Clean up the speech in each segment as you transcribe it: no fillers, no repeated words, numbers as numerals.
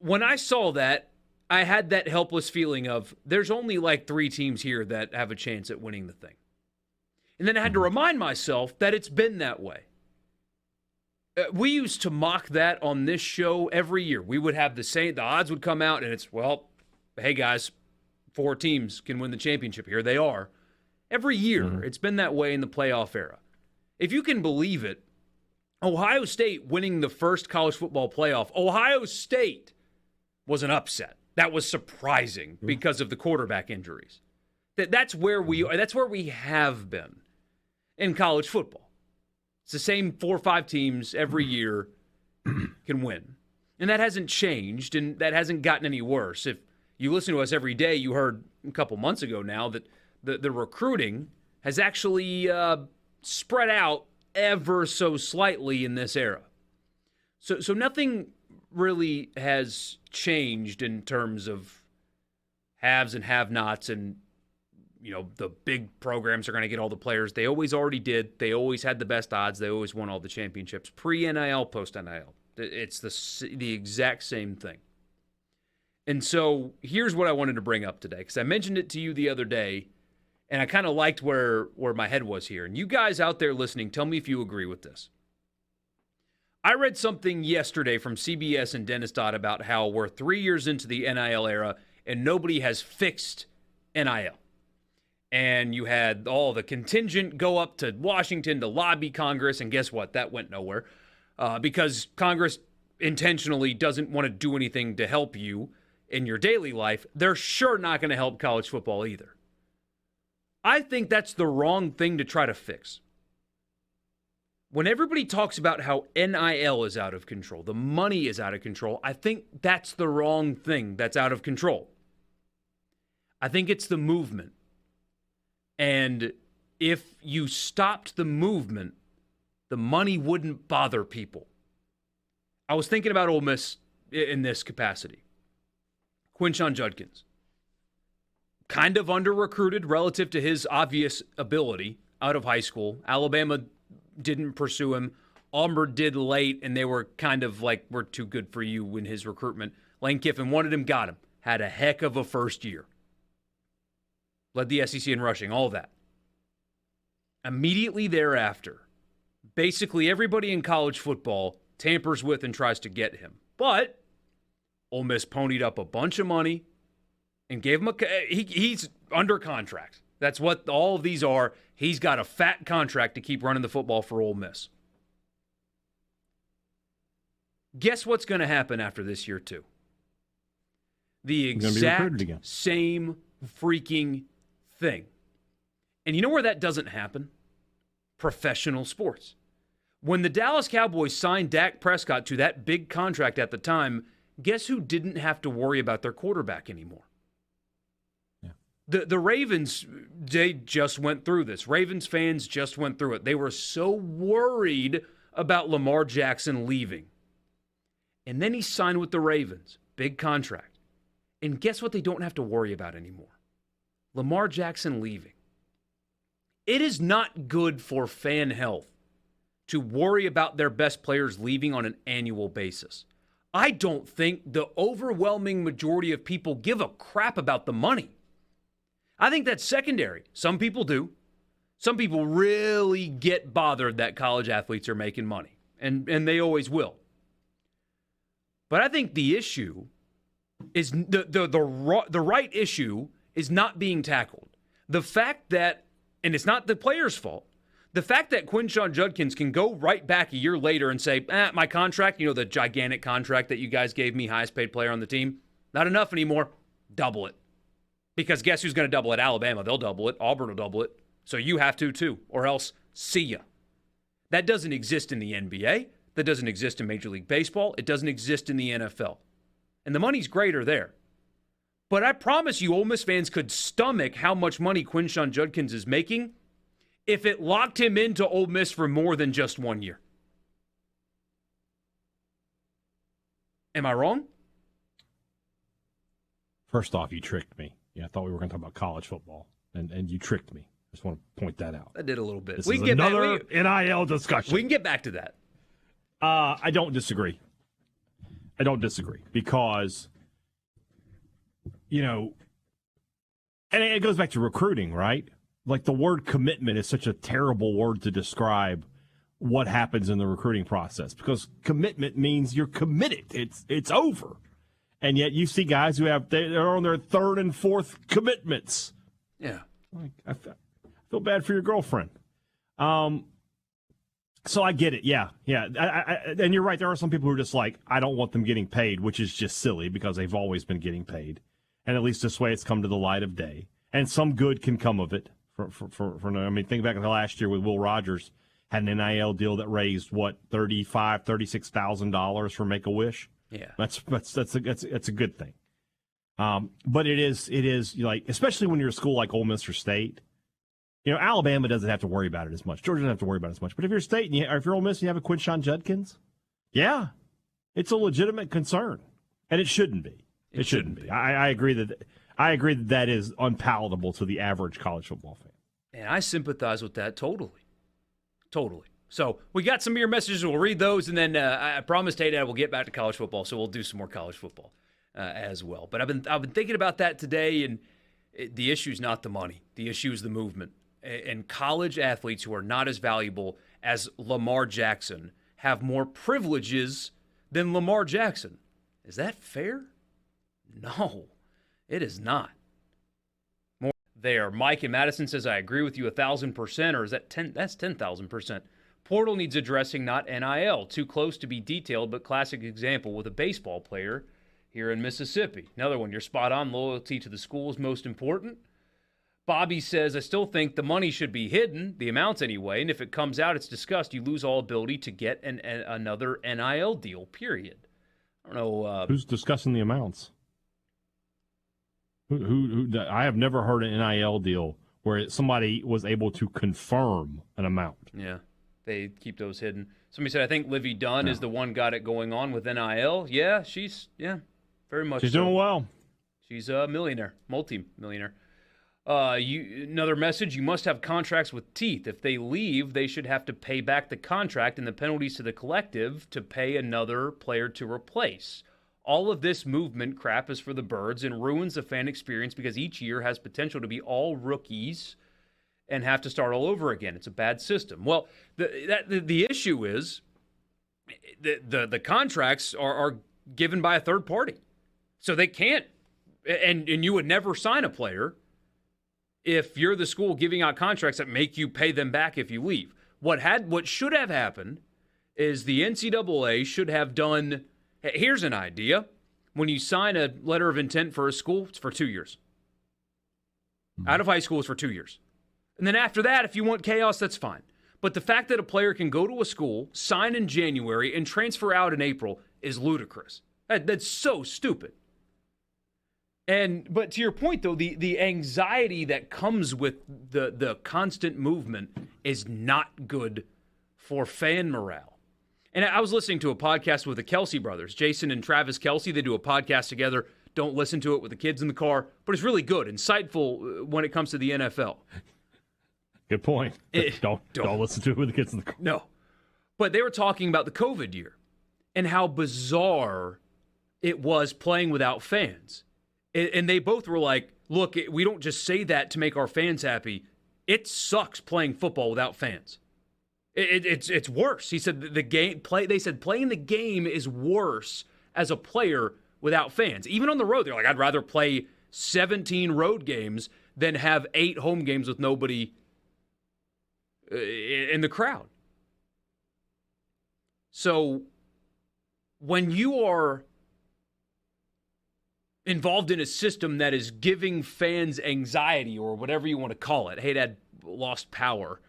when I saw that, I had that helpless feeling of there's only like 3 teams here that have a chance at winning the thing. And then I had to remind myself that it's been that way. We used to mock that on this show every year. We would have the odds would come out, and it's, well, hey guys, 4 teams can win the championship. Here they are. Every year, it's been that way in the playoff era. If you can believe it, Ohio State winning the first college football playoff, Ohio State was an upset. That was surprising because of the quarterback injuries. That's where we are. That's where we have been in college football. It's the same 4 or 5 teams every year can win. And that hasn't changed, and that hasn't gotten any worse. If you listen to us every day, you heard a couple months ago now that the recruiting has actually spread out ever so slightly in this era. So nothing really has changed in terms of haves and have-nots, and the big programs are going to get all the players. They always already did. They always had the best odds. They always won all the championships. Pre-NIL, post-NIL. It's the exact same thing. And so here's what I wanted to bring up today, because I mentioned it to you the other day, and I kind of liked where my head was here. And you guys out there listening, tell me if you agree with this. I read something yesterday from CBS and Dennis Dodd about how we're 3 years into the NIL era and nobody has fixed NIL. And you had all the contingent go up to Washington to lobby Congress, and guess what? That went nowhere because Congress intentionally doesn't want to do anything to help you in your daily life. They're sure not going to help college football either. I think that's the wrong thing to try to fix. When everybody talks about how NIL is out of control, the money is out of control, I think that's the wrong thing that's out of control. I think it's the movement. And if you stopped the movement, the money wouldn't bother people. I was thinking about Ole Miss in this capacity. Quinshon Judkins. Kind of under-recruited relative to his obvious ability out of high school. Alabama didn't pursue him. Auburn did late, and they were kind of like, we're too good for you in his recruitment. Lane Kiffin wanted him, got him. Had a heck of a first year. Led the SEC in rushing, all that. Immediately thereafter, basically everybody in college football tampers with and tries to get him. But Ole Miss ponied up a bunch of money and gave him he's under contract. That's what all of these are. He's got a fat contract to keep running the football for Ole Miss. Guess what's going to happen after this year, too? The exact same freaking thing. And you know where that doesn't happen? Professional sports. When the Dallas Cowboys signed Dak Prescott to that big contract at the time, guess who didn't have to worry about their quarterback anymore? The Ravens, they just went through this. Ravens fans just went through it. They were so worried about Lamar Jackson leaving. And then he signed with the Ravens. Big contract. And guess what they don't have to worry about anymore? Lamar Jackson leaving. It is not good for fan health to worry about their best players leaving on an annual basis. I don't think the overwhelming majority of people give a crap about the money. I think that's secondary. Some people do. Some people really get bothered that college athletes are making money, and they always will. But I think the issue is the right issue is not being tackled. The fact that, and it's not the player's fault, the fact that Quinshon Judkins can go right back a year later and say, my contract, the gigantic contract that you guys gave me, highest paid player on the team, not enough anymore, double it. Because guess who's going to double it? Alabama. They'll double it. Auburn will double it. So you have to too, or else see ya. That doesn't exist in the NBA. That doesn't exist in Major League Baseball. It doesn't exist in the NFL. And the money's greater there. But I promise you, Ole Miss fans could stomach how much money Quinshon Judkins is making if it locked him into Ole Miss for more than just 1 year. Am I wrong? First off, you tricked me. Yeah, I thought we were going to talk about college football, and you tricked me. Just want to point that out. I did a little bit. This is another NIL discussion. We can get back to that. I don't disagree. I don't disagree because, and it goes back to recruiting, right? Like the word commitment is such a terrible word to describe what happens in the recruiting process because commitment means you're committed. It's over. And yet you see guys who they're on their third and fourth commitments. Yeah. Like I feel bad for your girlfriend. So I get it. Yeah. And you're right. There are some people who are just like, I don't want them getting paid, which is just silly because they've always been getting paid. And at least this way it's come to the light of day. And some good can come of it. Think back to last year with Will Rogers. Had an NIL deal that raised $36,000 for Make-A-Wish. Yeah, that's a good thing. But it is like, especially when you're a school like Ole Miss or State. Alabama doesn't have to worry about it as much. Georgia doesn't have to worry about it as much. But if you're State or if you're Ole Miss and you have a Quinshon Judkins, yeah, it's a legitimate concern, and it shouldn't be. It shouldn't be. I agree that is unpalatable to the average college football fan. And I sympathize with that totally. So we got some of your messages. We'll read those, and then I promised Haydad we'll get back to college football, so we'll do some more college football as well. But I've been thinking about that today, and the issue is not the money. The issue is the movement. And college athletes who are not as valuable as Lamar Jackson have more privileges than Lamar Jackson. Is that fair? No, it is not. There. Mike in Madison says, I agree with you 1,000%, or is that 10? That's 10,000%. Portal needs addressing, not NIL. Too close to be detailed, but classic example with a baseball player here in Mississippi. Another one, you're spot on. Loyalty to the school is most important. Bobby says, I still think the money should be hidden, the amounts anyway, and if it comes out, it's discussed. You lose all ability to get another NIL deal, period. I don't know. Who's discussing the amounts? Who? I have never heard an NIL deal where somebody was able to confirm an amount. Yeah, they keep those hidden. Somebody said, I think Livy Dunn is the one got it going on with NIL. Yeah, very much. She's doing well. She's a millionaire, multi-millionaire. Another message, you must have contracts with teeth. If they leave, they should have to pay back the contract and the penalties to the collective to pay another player to replace. All of this movement crap is for the birds and ruins the fan experience because each year has potential to be all rookies and have to start all over again. It's a bad system. Well, the issue is the contracts are given by a third party. So they can't, and you would never sign a player if you're the school giving out contracts that make you pay them back if you leave. What should have happened is the NCAA should have done. Here's an idea. When you sign a letter of intent for a school, it's for 2 years. Out of high school, it's for 2 years. And then after that, if you want chaos, that's fine. But the fact that a player can go to a school, sign in January, and transfer out in April is ludicrous. That's so stupid. But to your point, though, the anxiety that comes with the constant movement is not good for fan morale. And I was listening to a podcast with the Kelsey brothers, Jason and Travis Kelsey. They do a podcast together. Don't listen to it with the kids in the car, but it's really good, insightful when it comes to the NFL. Good point. Don't listen to it with the kids in the car. No. But they were talking about the COVID year and how bizarre it was playing without fans. And they both were like, look, we don't just say that to make our fans happy. It sucks playing football without fans. It's worse. He said they said playing the game is worse as a player without fans. Even on the road, they're like, I'd rather play 17 road games than have 8 home games with nobody in the crowd. So when you are involved in a system that is giving fans anxiety or whatever you want to call it, Haydad lost power.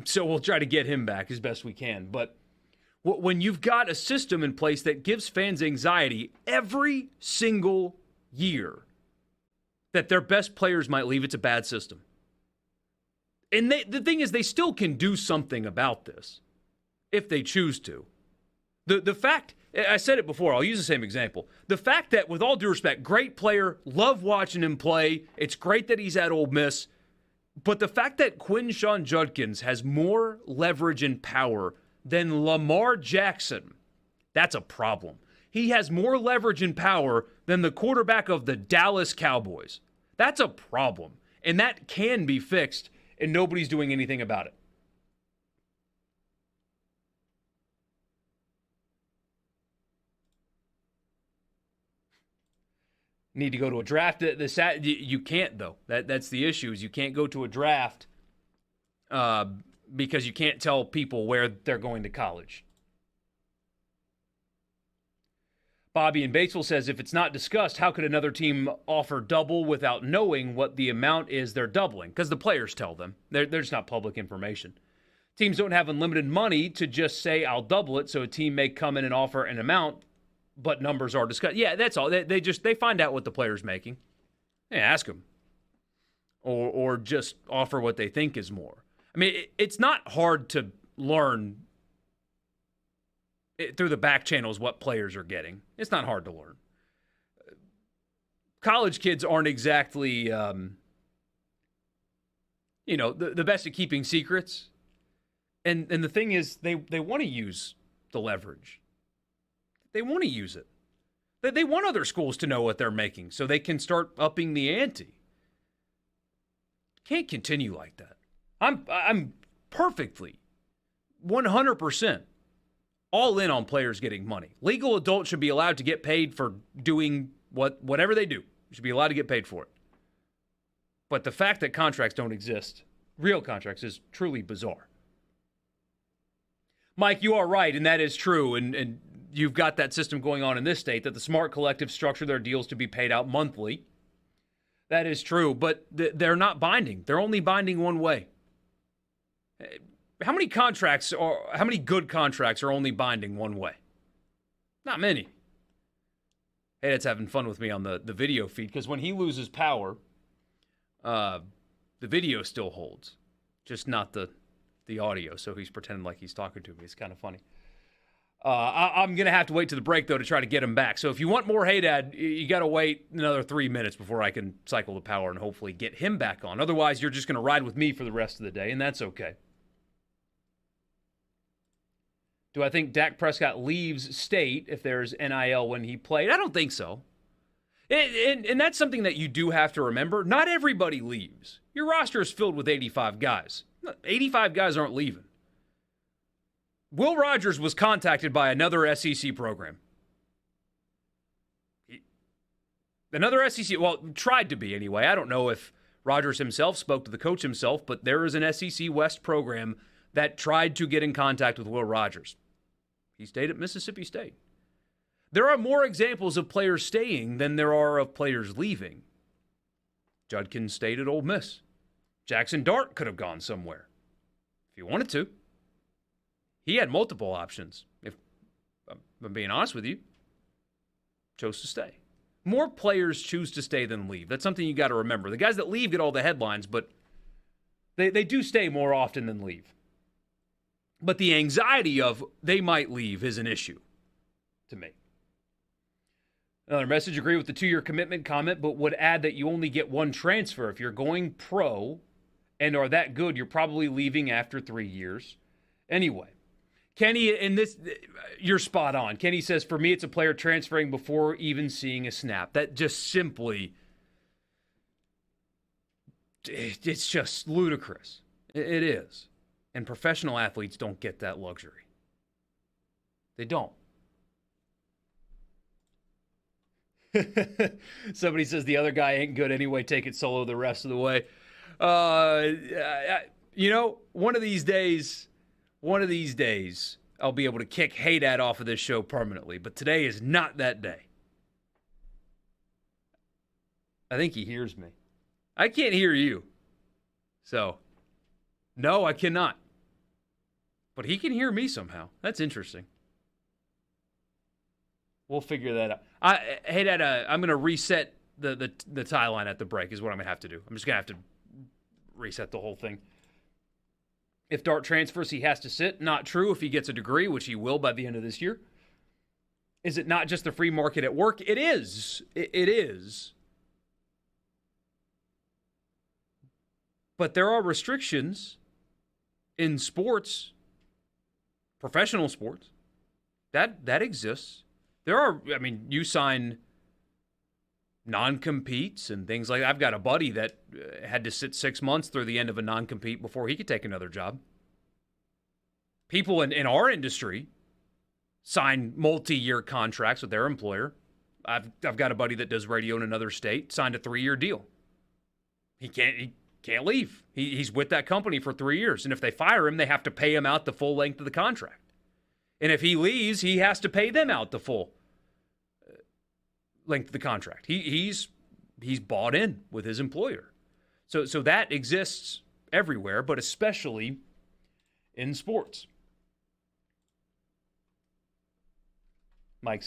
So we'll try to get him back as best we can. But when you've got a system in place that gives fans anxiety every single year that their best players might leave, it's a bad system. And the thing is, they still can do something about this if they choose to. The fact, I said it before, I'll use the same example. The fact that, with all due respect, great player, love watching him play, it's great that he's at Ole Miss, but the fact that Quinshon Judkins has more leverage and power than Lamar Jackson That's a problem. He has more leverage and power than the quarterback of the Dallas Cowboys. That's a problem. And that can be fixed, and nobody's doing anything about it. Need to go to a draft. You can't, though. That's the issue, is you can't go to a draft because you can't tell people where they're going to college. Bobby in Batesville says, if it's not discussed, how could another team offer double without knowing what the amount is they're doubling? Because the players tell them. They're just not public information. Teams don't have unlimited money to just say, I'll double it, so a team may come in and offer an amount, but numbers are discussed. Yeah, that's all. They find out what the player's making. Yeah, ask them. Or just offer what they think is more. I mean, it's not hard to learn through the back channels what players are getting. It's not hard to learn. College kids aren't exactly, the best at keeping secrets. And the thing is, they want to use the leverage. They want to use it. They want other schools to know what they're making so they can start upping the ante. Can't continue like that. I'm perfectly 100% all in on players getting money. Legal adults should be allowed to get paid for doing whatever they do. You should be allowed to get paid for it. But the fact that contracts don't exist, real contracts, is truly bizarre. Mike, you are right, and that is true. And you've got that system going on in this state, that the smart collective structure their deals to be paid out monthly. That is true, but they're not binding. They're only binding one way. How many good contracts are only binding one way? Not many. Hey, that's having fun with me on the video feed, because when he loses power, the video still holds, just not the audio. So he's pretending like he's talking to me. It's kind of funny. I'm going to have to wait to the break, though, to try to get him back. So if you want more Hey Dad, you got to wait another 3 minutes before I can cycle the power and hopefully get him back on. Otherwise, you're just going to ride with me for the rest of the day, and that's okay. Do I think Dak Prescott leaves state if there's NIL when he played? I don't think so. And that's something that you do have to remember. Not everybody leaves. Your roster is filled with 85 guys. 85 guys aren't leaving. Will Rogers was contacted by another SEC program. Another SEC, tried to be anyway. I don't know if Rogers himself spoke to the coach himself, but there is an SEC West program that tried to get in contact with Will Rogers. He stayed at Mississippi State. There are more examples of players staying than there are of players leaving. Judkins stayed at Ole Miss. Jackson Dart could have gone somewhere if he wanted to. He had multiple options. If I'm being honest with you, chose to stay. More players choose to stay than leave. That's something you got to remember. The guys that leave get all the headlines, but they do stay more often than leave. But the anxiety of they might leave is an issue to me. Another message, agree with the 2-year commitment comment, but would add that you only get one transfer. If you're going pro and are that good, you're probably leaving after 3 years. Anyway, Kenny, in this, you're spot on. Kenny says, for me, it's a player transferring before even seeing a snap. That just simply, it's just ludicrous. It is. And professional athletes don't get that luxury. They don't. Somebody says the other guy ain't good anyway. Take it solo the rest of the way. One of these days, I'll be able to kick Hey Dad off of this show permanently. But today is not that day. I think he hears me. I can't hear you. So, no, I cannot. But he can hear me somehow. That's interesting. We'll figure that out. Hey, Dad, I'm going to reset the tie line at the break is what I'm going to have to do. I'm just going to have to reset the whole thing. If Dart transfers, he has to sit. Not true if he gets a degree, which he will by the end of this year. Is it not just the free market at work? It is. It is. But there are restrictions in sports, professional sports, That exists. There are, I mean, you sign non-competes and things like that. I've got a buddy that had to sit 6 months through the end of a non-compete before he could take another job. People in our industry sign multi-year contracts with their employer. I've got a buddy that does radio in another state, signed a 3-year deal. He can't leave. He's with that company for 3 years. And if they fire him, they have to pay him out the full length of the contract. And if he leaves, he has to pay them out the full length of the contract. He's bought in with his employer. So that exists everywhere, but especially in sports. Mike's